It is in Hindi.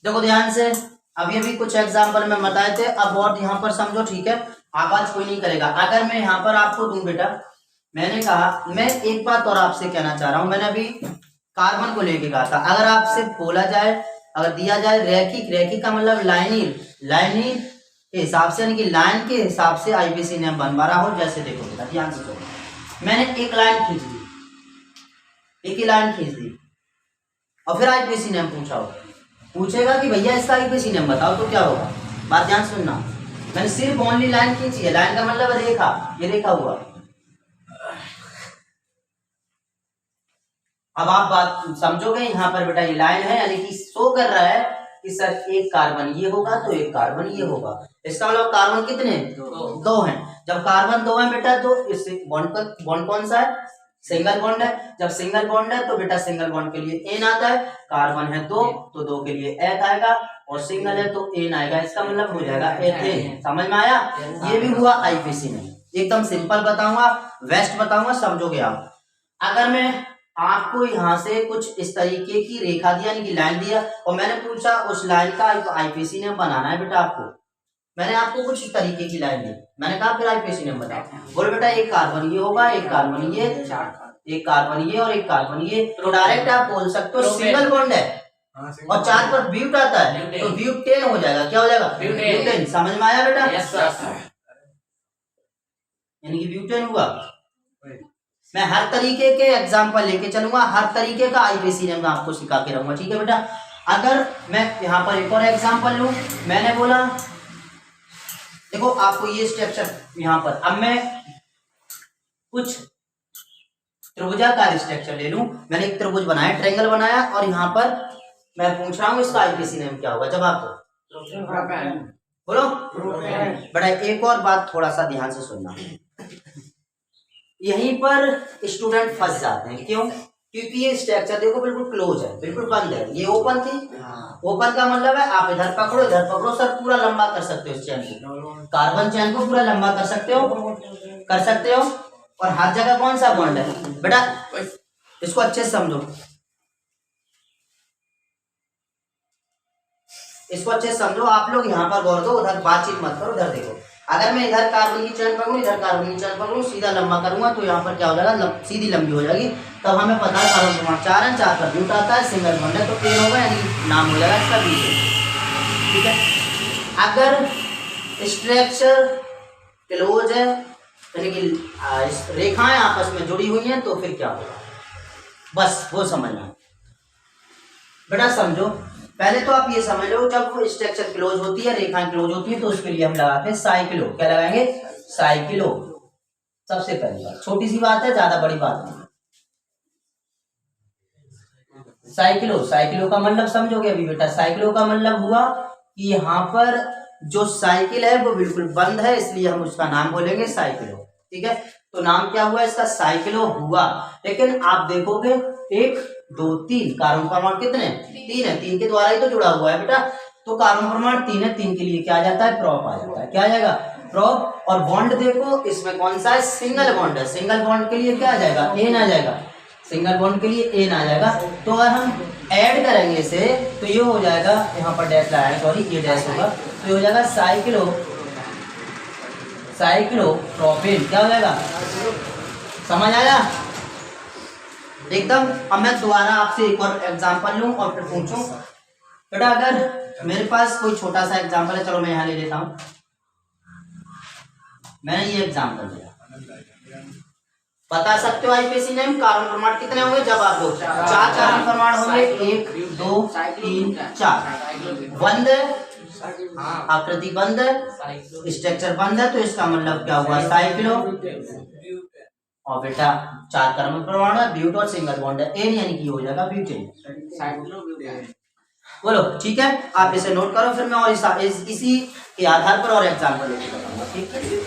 देखो ध्यान से, अभी अभी कुछ एग्जाम्पल में बताए थे, अब और यहाँ पर समझो, ठीक है। आवाज कोई नहीं करेगा। अगर मैं यहाँ पर आपको दूं बेटा, मैंने कहा, मैं एक बात और आपसे कहना चाह रहा हूं, मैंने अभी कार्बन को लेके कहा था, अगर आपसे बोला जाए, अगर दिया जाए रैखिक, रैखिक का मतलब लाइनिंग, लाइनिंग के हिसाब से, यानी कि लाइन के हिसाब से आईपीसी नेम बनवा रहा हो। जैसे देखो बेटा ध्यान से सुनो, मैंने एक लाइन खींच दी, एक ही लाइन खींच दी, और फिर आईपीसी नेम पूछा हो, पूछेगा कि भैया इसका आईपीसी नेम बताओ, तो क्या होगा? बात ध्यान सुनना, मैंने सिर्फ ओनली लाइन खींची है, लाइन का मतलब रेखा, ये रेखा हुआ। अब आप बात समझोगे, यहाँ पर बेटा ये लाइन है, यानी कि शो कर रहा है कि सर एक कार्बन ये होगा तो एक कार्बन ये होगा। इसका मतलब कार्बन कितने? दो हैं। जब कार्बन दो है बेटा, तो इस बॉन्ड कौन सा है? सिंगल बॉन्ड है। जब सिंगल बॉन्ड है तो बेटा सिंगल बॉन्ड के लिए एन आता है। कार्बन है दो, तो दो के लिए एथ आएगा, और सिंगल है तो एन आएगा। इसका मतलब हो जाएगा एथेन। समझ में आया? ये भी हुआ आईपीसी में। एकदम सिंपल बताऊंगा, वेस्ट बताऊंगा, समझोगे आप। अगर मैं आपको यहाँ से कुछ इस तरीके की रेखा दिया, यानी कि लाइन दिया, और मैंने पूछा उस लाइन का आईपीसी नेम बनाना है बेटा आपको, मैंने आपको कुछ इस तरीके की लाइन दी, मैंने कहा फिर आईपीसी नेम बताओ। बोलो बेटा एक कार्बन ये होगा, एक कार्बन ये, एक कार्बन ये, और एक कार्बन ये, तो डायरेक्ट आप बोल सकते हो सिंगल बॉन्ड है, और चार पर ब्यूट आता है, तो ब्यूटेन हो जाएगा। क्या हो जाएगा? ब्यूटेन। समझ में आया बेटा? यानी कि ब्यूटेन हुआ। मैं हर तरीके के एग्जाम्पल लेके चलूंगा, हर तरीके का आईपीसी नेम आपको सिखा के रहूंगा, ठीक है बेटा। अगर मैं यहाँ पर एक और एग्जाम्पल लूं, मैंने बोला देखो आपको ये स्ट्रक्चर यहाँ पर, अब मैं कुछ त्रिभुजाकार स्ट्रक्चर ले लूं, मैंने एक त्रिभुज बनाया, ट्रायंगल बनाया, और यहाँ पर मैं पूछ रहा हूँ इसका आईपीसी नेम क्या होगा? जवाब दो, बोलो बेटा। एक और बात थोड़ा सा ध्यान से सुनना, यहीं पर स्टूडेंट फंस जाते हैं। क्यों? क्योंकि ये स्ट्रक्चर देखो बिल्कुल क्लोज है, बिल्कुल बंद है। ये ओपन थी, ओपन का मतलब है आप इधर पकड़ो, इधर पकड़ो, सर पूरा लंबा कर सकते हो इस चैन को, कार्बन चैन को पूरा लंबा कर सकते हो, कर सकते हो। और हर जगह कौन सा बॉन्ड है बेटा? इसको अच्छे से समझो, इसको अच्छे से समझो। आप लोग यहाँ पर गौर दो, उधर बातचीत मत करो, इधर देखो। अगर मैं इधर कार्बन की चैन पकड़ूं, इधर कार्बन की चैन पकड़ूं, सीधा लंबा करूंगा, तो यहाँ पर क्या हो जाएगा? सीधी लंबी हो जाएगी। तब हमें पता है कार्बन परमाणु चार है, चार पर ब्यूट आता है, सिंगल बॉन्ड है, तो एन होगा, यानी नाम हो जाएगा इसका ब्यूटेन, ठीक है। अगर स्ट्रक्चर क्लोज है, यानी कि रेखाएं आपस में जुड़ी हुई हैं, तो फिर क्या होगा? बस वो समझना बेटा, समझो। पहले तो आप ये समझ लो, जब स्ट्रक्चर क्लोज होती है, रेखाएं क्लोज होती है, तो उसके लिए हम लगाते हैं साइक्लो। क्या लगाएंगे? साइक्लो। सबसे पहली बात, छोटी सी बात है, ज्यादा बड़ी बात नहीं। साइक्लो, साइक्लो का मतलब समझोगे अभी बेटा। साइक्लो का मतलब हुआ कि यहाँ पर जो साइकिल है वो बिल्कुल बंद है, इसलिए हम उसका नाम बोलेंगे साइक्लो, ठीक है। तो नाम क्या हुआ इसका? साइक्लो हुआ। लेकिन आप देखोगे एक दो तीन, कार्बन परमाणु कितने? तीन है, तीन के द्वारा ही तो जुड़ा हुआ है बेटा। तो कार्बन परमाणु तीन है, तीन के लिए क्या आ जाता है? प्रॉप आ जाता है। क्या आ जाएगा? प्रॉप। और बॉन्ड देखो इसमें कौन सा है? सिंगल बॉन्ड है। सिंगल बॉन्ड के लिए क्या आ जाएगा? एन आ जाएगा। सिंगल बॉन्ड के लिए एन आ जाएगा। तो अगर हम ऐड करेंगे इसे, तो ये हो जाएगा, यहाँ पर डैश लगाया, सॉरी ये डैश होगा, तो ये हो जाएगा साइक्लो, साइक्लोप्रोपेन। क्या हो जाएगा? समझ आया एकदम। अब मैं दोबारा आपसे एक और एग्जांपल लूं और फिर पूछूं बेटा। अगर मेरे पास कोई छोटा सा एग्जांपल है, चलो मैं यहाँ ले लेता हूं। मैंने ये एग्जांपल लिया, बता सकते हो आईपीसी नेम? कार्बन परमाणु कितने होंगे? जवाब दो। चार कार्बन परमाणु होंगे, एक दो तीन चार। बंद है, आकृति बंद है, स्ट्रक्चर बंद है, तो इसका मतलब क्या हुआ? साइक्लो। और बेटा चार कार्बन परमाणु है, ब्यूट और सिंगल बॉन्ड है, एन, यानी कि हो जाएगा ब्यूटेन। बोलो ठीक है, आप इसे नोट करो, फिर मैं और इसी के आधार पर और एग्जाम्पल लेके बताऊंगा, ठीक है।